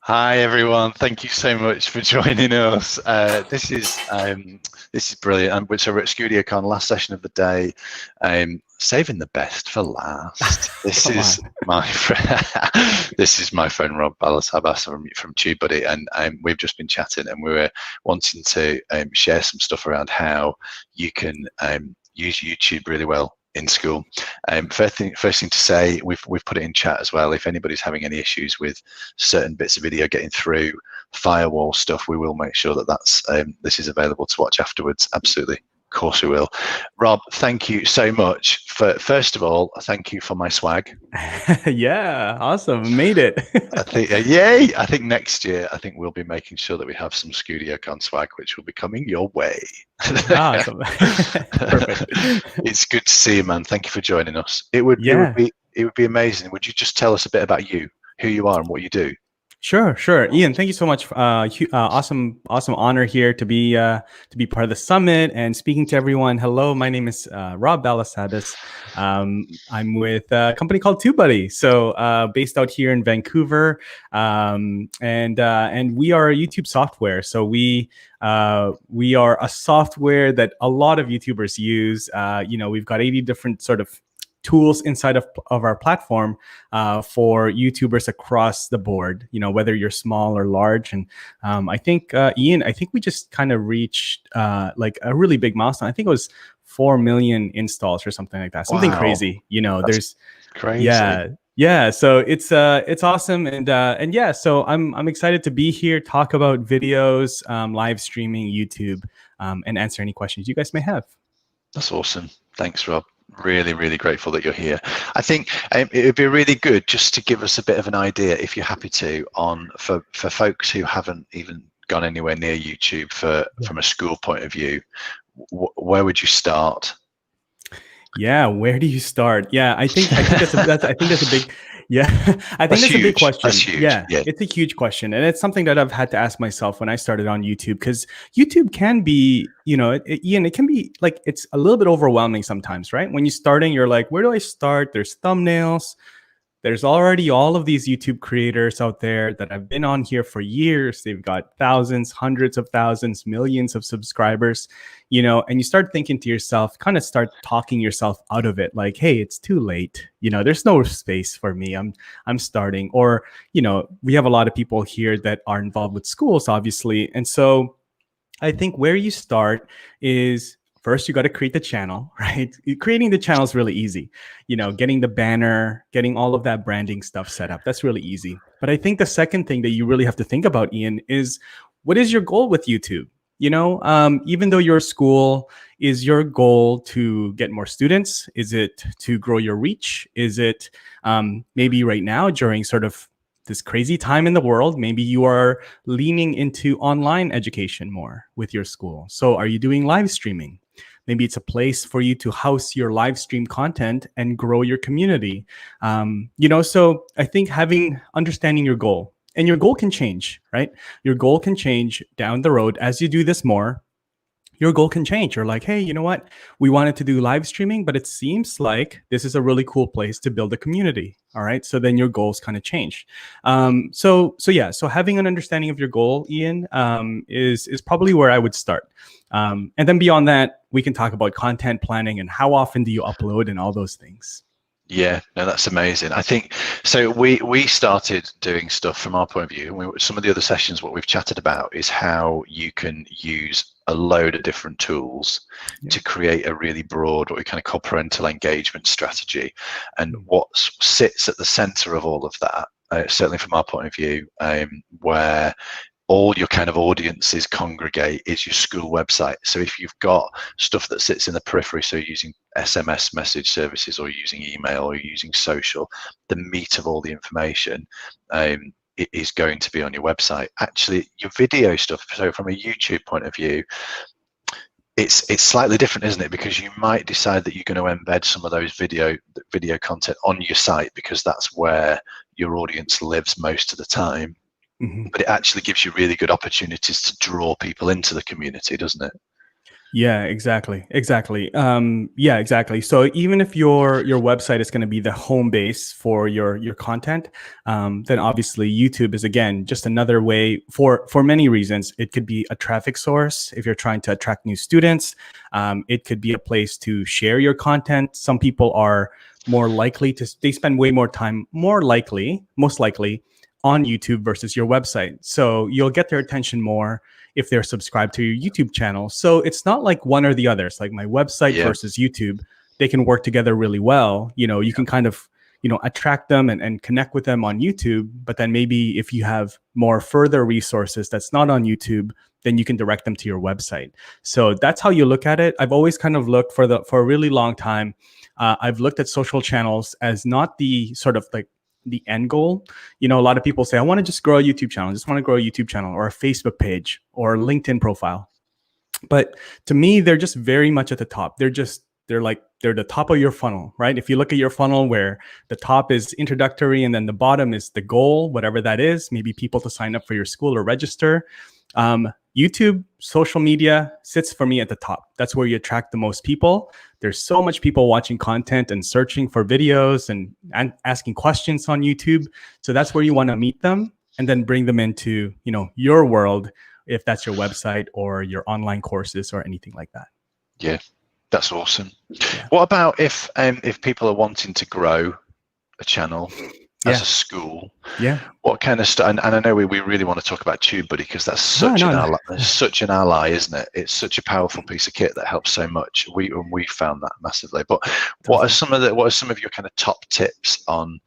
Hi everyone, thank you so much for joining us. This is brilliant. So we're at StudioCon, last session of the day. Saving the best for last. This Come is on. my friend. This is my friend Rob Balasabas from TubeBuddy, and we've just been chatting, and we were wanting to share some stuff around how you can use YouTube really well in school. First thing to say, we've put it in chat as well. If anybody's having any issues with certain bits of video getting through, firewall stuff, we will make sure that this is available to watch afterwards. Absolutely. Of course we will. Rob, thank you so much first of all, thank you for my swag. Yeah, awesome. Made it. I think, yay! I think next year, I think we'll be making sure that we have some StudioCon swag, which will be coming your way. Awesome. Perfect. It's good to see you, man. Thank you for joining us. It would be amazing. Would you just tell us a bit about you, who you are, and what you do? Sure. Ian, thank you so much. Awesome honor here to be part of the summit and speaking to everyone. Hello, my name is Rob Balasabas. I'm with a company called TubeBuddy, so based out here in Vancouver, and we are a YouTube software. So we are a software that a lot of YouTubers use. We've got 80 different sort of tools inside of our platform for YouTubers across the board, whether you're small or large. And I think, Ian, we just kind of reached like a really big milestone. I think it was 4 million installs or something like that. Something crazy, That's there's crazy. Yeah. So it's awesome. And yeah, so I'm excited to be here, talk about videos, live streaming, YouTube, and answer any questions you guys may have. That's awesome. Thanks, Rob. Really, really grateful that you're here. I think it would be really good just to give us a bit of an idea, if you're happy to, for folks who haven't even gone anywhere near YouTube from a school point of view. Where would you start? Yeah, where do you start? Yeah, I think that's a big. Yeah, I think that's a big question. That's huge. Yeah, it's a huge question, and it's something that I've had to ask myself when I started on YouTube, because YouTube can be, Ian, it can be like, it's a little bit overwhelming sometimes, right? When you're starting, you're like, where do I start? There's thumbnails. There's already all of these YouTube creators out there that have been on here for years. They've got thousands, hundreds of thousands, millions of subscribers, and you start thinking to yourself, kind of start talking yourself out of it. Like, hey, it's too late. There's no space for me. I'm starting. Or, we have a lot of people here that are involved with schools, obviously. And so I think where you start is, first, you got to create the channel, right? Creating the channel is really easy. Getting the banner, getting all of that branding stuff set up, that's really easy. But I think the second thing that you really have to think about, Ian, is what is your goal with YouTube? Even though you're a school, is your goal to get more students? Is it to grow your reach? Is it maybe right now during sort of this crazy time in the world, maybe you are leaning into online education more with your school? So are you doing live streaming? Maybe it's a place for you to house your live stream content and grow your community. So I think understanding your goal, and your goal can change, right? Your goal can change down the road as you do this more. Your goal can change. You're like, hey, you know what? We wanted to do live streaming, but it seems like this is a really cool place to build a community. All right. So then your goals kind of change. So having an understanding of your goal, Ian, is probably where I would start. And then beyond that, we can talk about content planning and how often do you upload and all those things. Yeah, no, that's amazing. I think so. We started doing stuff from our point of view. Some of the other sessions, what we've chatted about is how you can use a load of different tools to create a really broad, what we kind of call parental engagement strategy. And what sits at the center of all of that, certainly from our point of view, where all your kind of audiences congregate, is your school website. So if you've got stuff that sits in the periphery, so you're using SMS message services, or you're using email, or you're using social, the meat of all the information it is going to be on your website. Actually, your video stuff, so from a YouTube point of view, it's slightly different, isn't it? Because you might decide that you're going to embed some of those video content on your site, because that's where your audience lives most of the time. Mm-hmm. But it actually gives you really good opportunities to draw people into the community, doesn't it? Yeah, exactly. Yeah, exactly. So even if your website is going to be the home base for your content, then obviously YouTube is again just another way for many reasons. It could be a traffic source if you're trying to attract new students. It could be a place to share your content. Some people are more likely to they spend way more time, most likely on YouTube versus your website. So you'll get their attention more if they're subscribed to your YouTube channel. So it's not like one or the other. It's like my website Yeah. versus YouTube. They can work together really well. You can kind of, attract them and connect with them on YouTube. But then maybe if you have more further resources that's not on YouTube, then you can direct them to your website. So that's how you look at it. I've always kind of looked for a really long time. I've looked at social channels as not the sort of like the end goal. A lot of people say, I want to just grow a YouTube channel. I just want to grow a YouTube channel or a Facebook page or a LinkedIn profile. But to me, they're just very much at the top. They're the top of your funnel, right? If you look at your funnel where the top is introductory and then the bottom is the goal, whatever that is, maybe people to sign up for your school or register. YouTube, social media sits for me at the top. That's where you attract the most people. There's so much people watching content and searching for videos and asking questions on YouTube. So that's where you want to meet them and then bring them into, your world, if that's your website or your online courses or anything like that. Yeah, that's awesome. Yeah. What about if people are wanting to grow a channel as a school? Yeah. What kind of stuff? And I know we really want to talk about TubeBuddy because that's such an ally, isn't it? It's such a powerful piece of kit that helps so much. We found that massively. But what are some of your kind of top tips on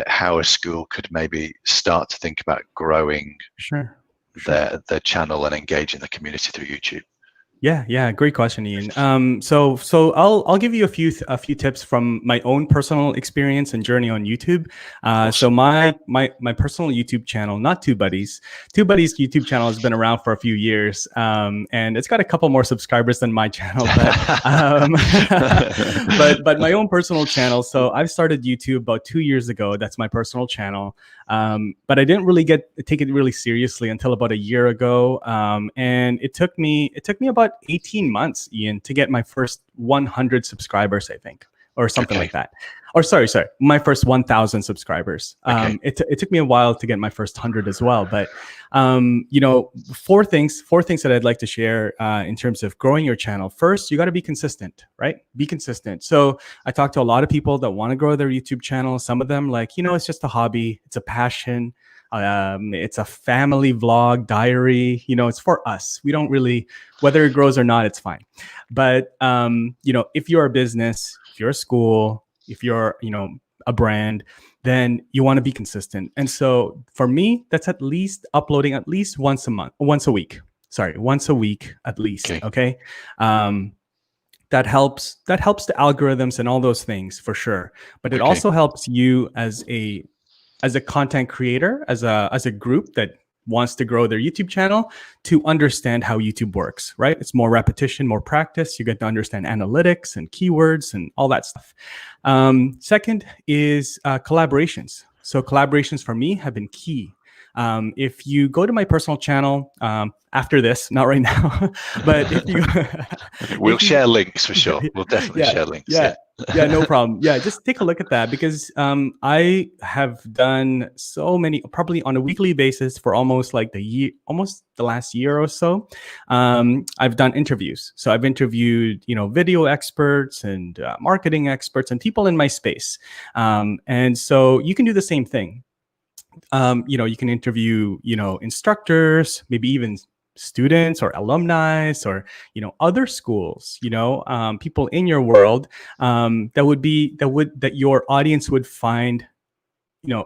how a school could maybe start to think about growing their channel and engaging the community through YouTube? Yeah, great question, Ian. So I'll give you a few tips from my own personal experience and journey on YouTube. So my personal YouTube channel, not TubeBuddy's YouTube channel has been around for a few years, and it's got a couple more subscribers than my channel, but my own personal channel. So I've started YouTube about 2 years ago. That's my personal channel. But I didn't really take it really seriously until about a year ago, and it took me about 18 months, Ian, to get my first 100 subscribers, I think, or something like that. Or sorry, my first 1,000 subscribers. It took me a while to get my first 100 as well. But four things that I'd like to share in terms of growing your channel. First, you got to be consistent, right? Be consistent. So I talk to a lot of people that want to grow their YouTube channel. Some of them it's just a hobby, it's a passion. It's a family vlog diary. It's for us. We don't really, whether it grows or not, it's fine. But if you're a business, if you're a school, if you're a brand, then you want to be consistent. And so for me, that's at least uploading at least once a week at least. Okay. That helps the algorithms and all those things for sure. But it also helps you as a content creator, as a group that wants to grow their YouTube channel, to understand how YouTube works, right? It's more repetition, more practice. You get to understand analytics and keywords and all that stuff. Second is collaborations. So collaborations for me have been key. If you go to my personal channel after this, not right now, but if you we'll share links for sure. We'll definitely share links. Yeah, no problem. Yeah, just take a look at that because I have done so many, probably on a weekly basis for almost the last year or so. I've done interviews. So I've interviewed, video experts and marketing experts and people in my space. And so you can do the same thing. You can interview, instructors, maybe even students or alumni or, other schools, people in your world that your audience would find,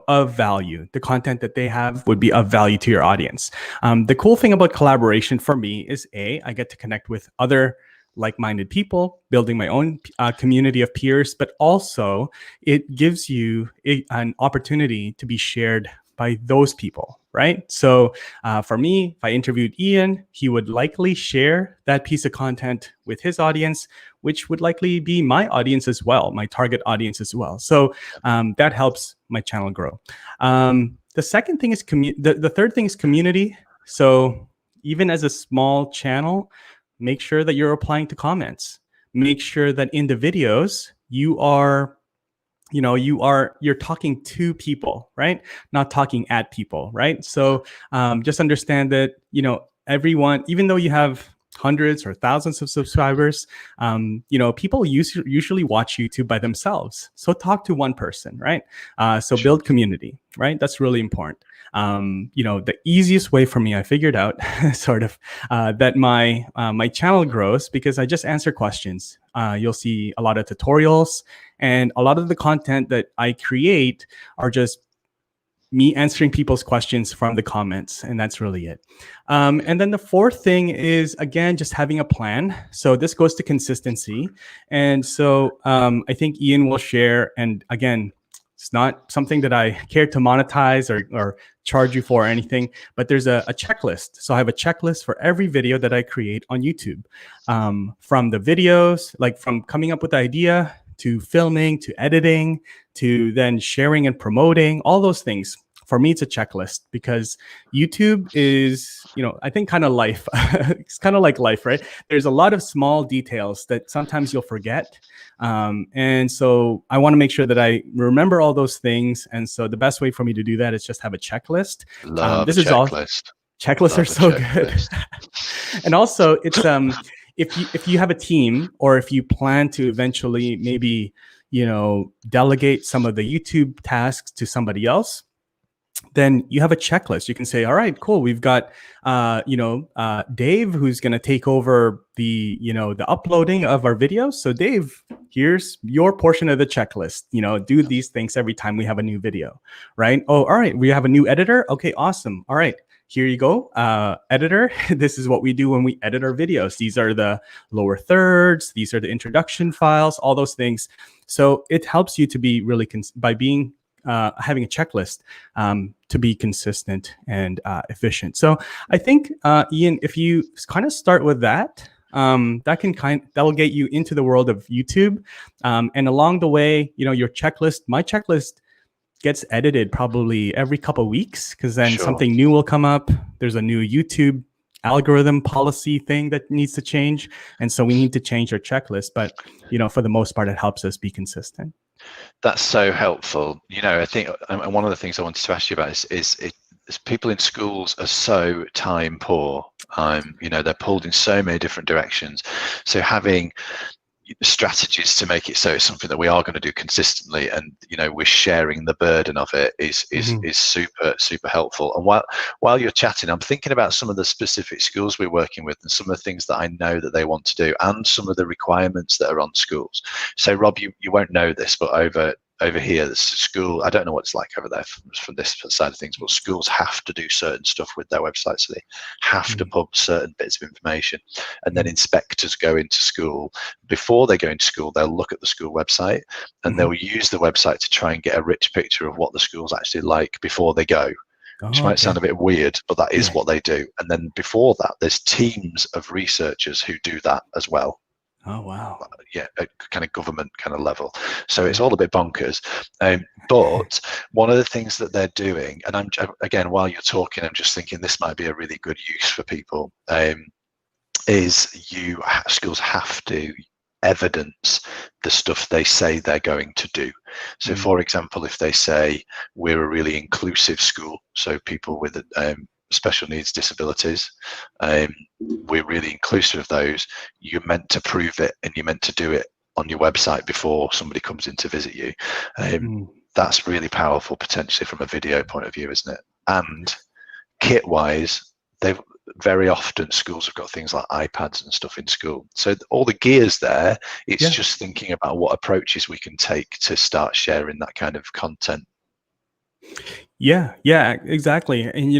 of value. The content that they have would be of value to your audience. The cool thing about collaboration for me is I get to connect with other like-minded people, building my own community of peers, but also it gives you an opportunity to be shared by those people, right? So for me, if I interviewed Ian, he would likely share that piece of content with his audience, which would likely be my audience as well, my target audience as well. So that helps my channel grow. The second thing is the third thing is community. So even as a small channel, make sure that you're replying to comments. Make sure that in the videos you're talking to people, right? Not talking at people, right? So just understand that, everyone, even though you have hundreds or thousands of subscribers, people usually watch YouTube by themselves. So talk to one person, right? So build community, right? That's really important. The easiest way for me, I figured out sort of that my channel grows because I just answer questions. You'll see a lot of tutorials, and a lot of the content that I create are just me answering people's questions from the comments, and that's really it. And then the fourth thing is, again, just having a plan. So this goes to consistency. And so I think Ian will share, and again, it's not something that I care to monetize or charge you for or anything, but there's a checklist. So I have a checklist for every video that I create on YouTube, from the videos, like from coming up with the idea to filming, to editing, to then sharing and promoting, all those things. For me, it's a checklist because YouTube is, I think kind of life. It's kind of like life, right? There's a lot of small details that sometimes you'll forget. And so I want to make sure that I remember all those things. And so the best way for me to do that is just have a checklist. This is checklist. Checklists are so good. And also it's, if you have a team, or if you plan to eventually maybe, delegate some of the YouTube tasks to somebody else, then you have a checklist. You can say, all right, cool. We've got, Dave, who's going to take over the uploading of our videos. So Dave, here's your portion of the checklist. Do these things every time we have a new video, right? Oh, all right. We have a new editor. Okay, awesome. All right. Here you go, editor. This is what we do when we edit our videos. These are the lower thirds. These are the introduction files, all those things. So it helps you to be really, by being having a checklist, to be consistent and efficient. So I think, Ian, if you kind of start with that, that will get you into the world of YouTube. And along the way, your checklist, my checklist gets edited probably every couple of weeks, because then something new will come up. There's a new YouTube algorithm policy thing that needs to change. And so we need to change our checklist. But, for the most part, it helps us be consistent. That's so helpful. I think one of the things I wanted to ask you about is people in schools are so time poor. They're pulled in so many different directions. So having strategies to make it so it's something that we are going to do consistently, and we're sharing the burden of it is super helpful. And while you're chatting, I'm thinking about some of the specific schools we're working with and some of the things that I know that they want to do, and some of the requirements that are on schools. So Rob, you won't know this, but over here, the school, I don't know what it's like over there from this side of things, but schools have to do certain stuff with their website. So they have to pub certain bits of information, and then inspectors go into school. Before they go into school, they'll look at the school website, and they'll use the website to try and get a rich picture of what the school's actually like before they go. Which might sound a bit weird, but that is what they do. And then before that, there's teams of researchers who do that as well. Oh, wow. Yeah, a kind of government kind of level. So it's all a bit bonkers. But one of the things that they're doing, and again, while you're talking, I'm just thinking this might be a really good use for people, is schools have to evidence the stuff they say they're going to do. So for example, if they say we're a really inclusive school, so people with special needs, disabilities, we're really inclusive of those, you're meant to prove it, and you're meant to do it on your website before somebody comes in to visit you. That's really powerful potentially from a video point of view, isn't it? And kit wise, they've very often schools have got things like iPads and stuff in school, so all the gear's there. It's just thinking about what approaches we can take to start sharing that kind of content. Yeah, exactly. And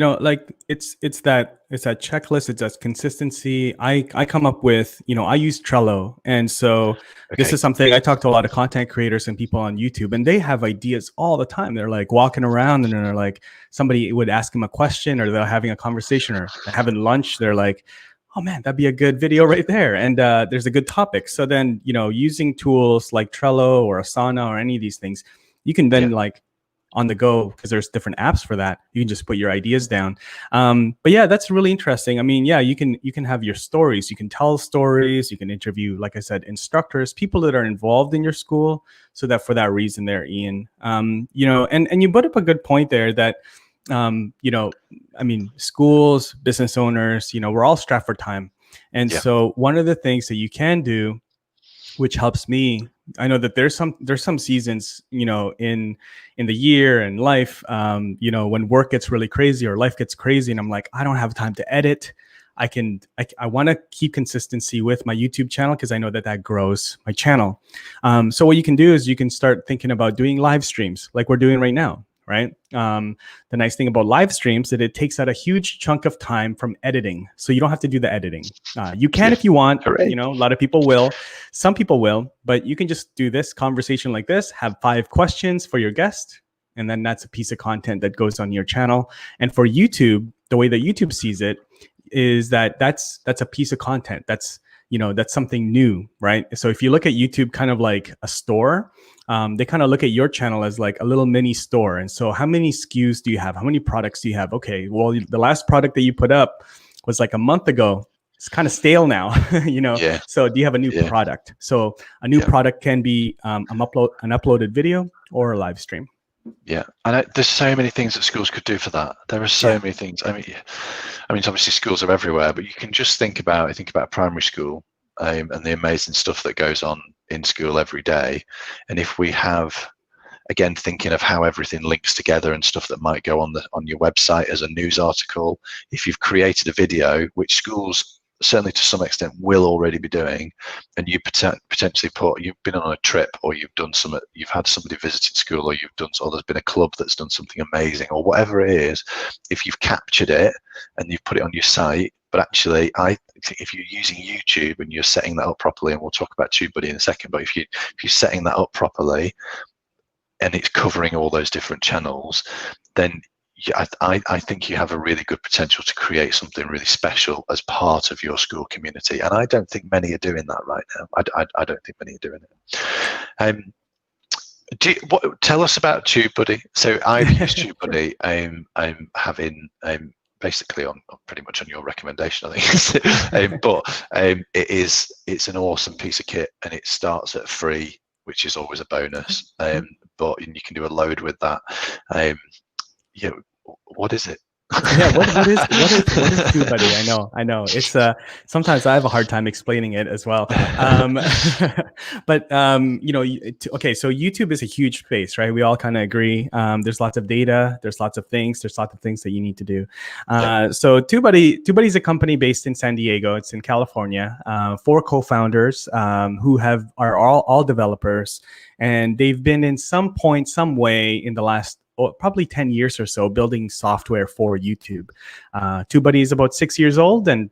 it's that checklist, it's that consistency. I come up with, I use Trello. And so this is something I talk to a lot of content creators and people on YouTube, and they have ideas all the time. They're like walking around, and they're like, somebody would ask them a question, or they're having a conversation, or they're having lunch. They're like, oh man, that'd be a good video right there. And there's a good topic. So then, using tools like Trello or Asana or any of these things, you can then on the go, because there's different apps for that. You can just put your ideas down. But yeah, that's really interesting. I mean, yeah, you can have your stories, you can tell stories, you can interview, like I said, instructors, people that are involved in your school. So that for that reason there, Ian, you know, and you put up a good point there that, you know, I mean, schools, business owners, you know, we're all strapped for time. And so one of the things that you can do, which helps me, I know that there's some seasons, you know, in the year and life, you know, when work gets really crazy or life gets crazy, and I'm like, I don't have time to edit. I want to keep consistency with my YouTube channel because I know that grows my channel. So what you can do is you can start thinking about doing live streams like we're doing right now. Right. The nice thing about live streams is that it takes out a huge chunk of time from editing. So you don't have to do the editing. You can if you want. Hooray. You know, a lot of people will. Some people will. But you can just do this conversation like this, have 5 questions for your guest. And then that's a piece of content that goes on your channel. And for YouTube, the way that YouTube sees it is that that's a piece of content. That's, you know, that's something new. Right. So if you look at YouTube kind of like a store, they kind of look at your channel as like a little mini store. And so how many SKUs do you have? How many products do you have? Okay, well, the last product that you put up was like a month ago. It's kind of stale now, you know? Yeah. So do you have a new product? So a new product can be an uploaded video or a live stream. Yeah, and there's so many things that schools could do for that. There are so many things. I mean, obviously schools are everywhere, but you can just think about primary school and the amazing stuff that goes on in school every day. And if we have, again, thinking of how everything links together and stuff that might go on your website as a news article, if you've created a video, which schools certainly to some extent will already be doing, and you potentially you've been on a trip, or you've had somebody visiting school, or there's been a club that's done something amazing, or whatever it is, if you've captured it and you've put it on your site. But actually, I think if you're using YouTube and you're setting that up properly, and we'll talk about TubeBuddy in a second, but if you're setting that up properly and it's covering all those different channels, then I think you have a really good potential to create something really special as part of your school community. And I don't think many are doing that right now. I don't think many are doing it. Tell us about TubeBuddy. So I've used TubeBuddy. I'm having basically on pretty much on your recommendation, I think. But it's an awesome piece of kit, and it starts at free, which is always a bonus. But you can do a load with that. Yeah, what is it? Yeah, what is TubeBuddy? I know. It's sometimes I have a hard time explaining it as well. But you know, okay, so YouTube is a huge space, right? We all kind of agree. There's lots of data, there's lots of things that you need to do. So TubeBuddy is a company based in San Diego. It's in California. 4 co-founders who are all developers, and they've been in some way in the last probably 10 years or so building software for YouTube. TubeBuddy is about 6 years old and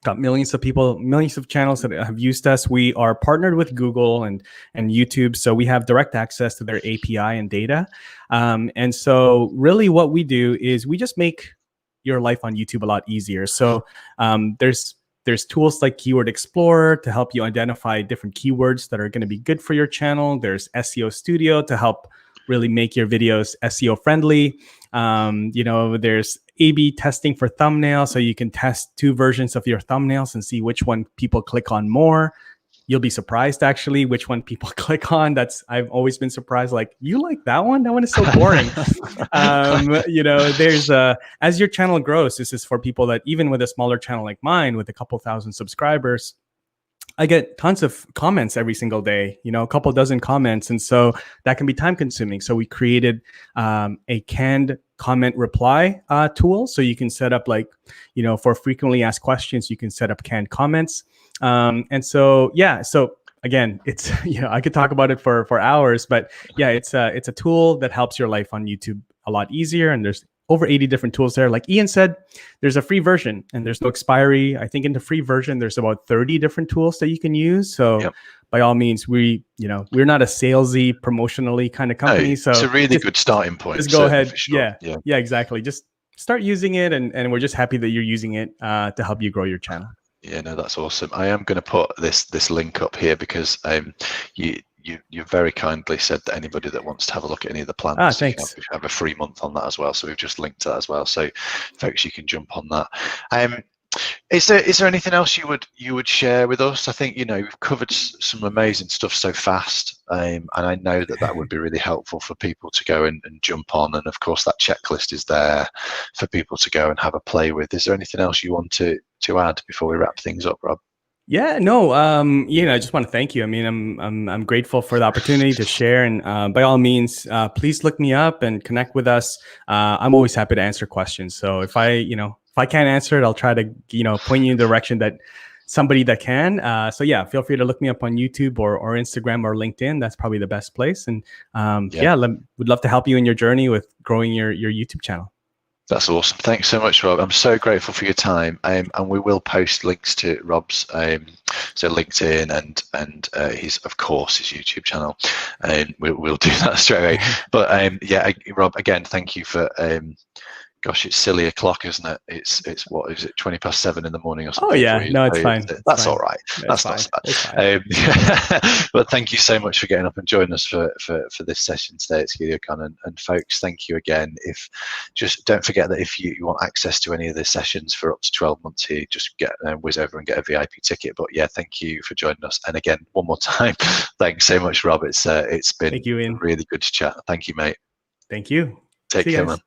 got millions of channels that have used us. We are partnered with Google and YouTube, so we have direct access to their API and data. And so really what we do is we just make your life on YouTube a lot easier. So there's tools like Keyword Explorer to help you identify different keywords that are going to be good for your channel. There's SEO Studio to help really make your videos SEO friendly. You know, there's A/B testing for thumbnails, so you can test 2 versions of your thumbnails and see which one people click on more. You'll be surprised actually which one people click on. I've always been surprised. Like, you like that one? That one is so boring. You know, there's as your channel grows, this is for people that even with a smaller channel like mine with a couple thousand subscribers, I get tons of comments every single day, you know, a couple dozen comments. And so that can be time consuming. So we created a canned comment reply tool. So you can set up, like, you know, for frequently asked questions, you can set up canned comments. And so, yeah, so again, it's, you know, I could talk about it for hours, but yeah, it's a tool that helps your life on YouTube a lot easier. And there's over 80 different tools there. Like Ian said, there's a free version and there's no expiry. I think in the free version, there's about 30 different tools that you can use. So by all means, we're not a salesy, promotionally kind of company. So it's a really good starting point. Just go ahead. Sure. Yeah, exactly. Just start using it. And we're just happy that you're using it to help you grow your channel. Yeah, no, that's awesome. I am going to put this link up here because you you very kindly said that anybody that wants to have a look at any of the plans, Thanks. you can have a free month on that as well. So we've just linked to that as well. So folks, you can jump on that. Is there anything else you would share with us? I think we've covered some amazing stuff so fast, and I know that would be really helpful for people to go and jump on. And of course, that checklist is there for people to go and have a play with. Is there anything else you want to add before we wrap things up, Rob? Yeah, no, I just want to thank you. I mean, I'm grateful for the opportunity to share, and by all means, please look me up and connect with us. I'm always happy to answer questions. So if I can't answer it, I'll try to, point you in the direction that somebody that can. So yeah, feel free to look me up on YouTube or Instagram or LinkedIn. That's probably the best place. And would love to help you in your journey with growing your YouTube channel. That's awesome. Thanks so much, Rob. I'm so grateful for your time. And we will post links to Rob's so LinkedIn and his YouTube channel. And we'll do that straight away. But Rob, again, thank you for gosh, it's silly o'clock, isn't it? It's what is it, 7:20 in the morning or something? Oh yeah, no, it's fine. That's all right. That's not so bad. But thank you so much for getting up and joining us for this session today at SkillyCon. And folks, thank you again. Just don't forget that if you want access to any of the sessions for up to 12 months here, just whiz over and get a VIP ticket. But yeah, thank you for joining us. And again, one more time, thanks so much, Rob. It's been thank you, Ian. Really good to chat. Thank you, mate. Thank you. Take care, man.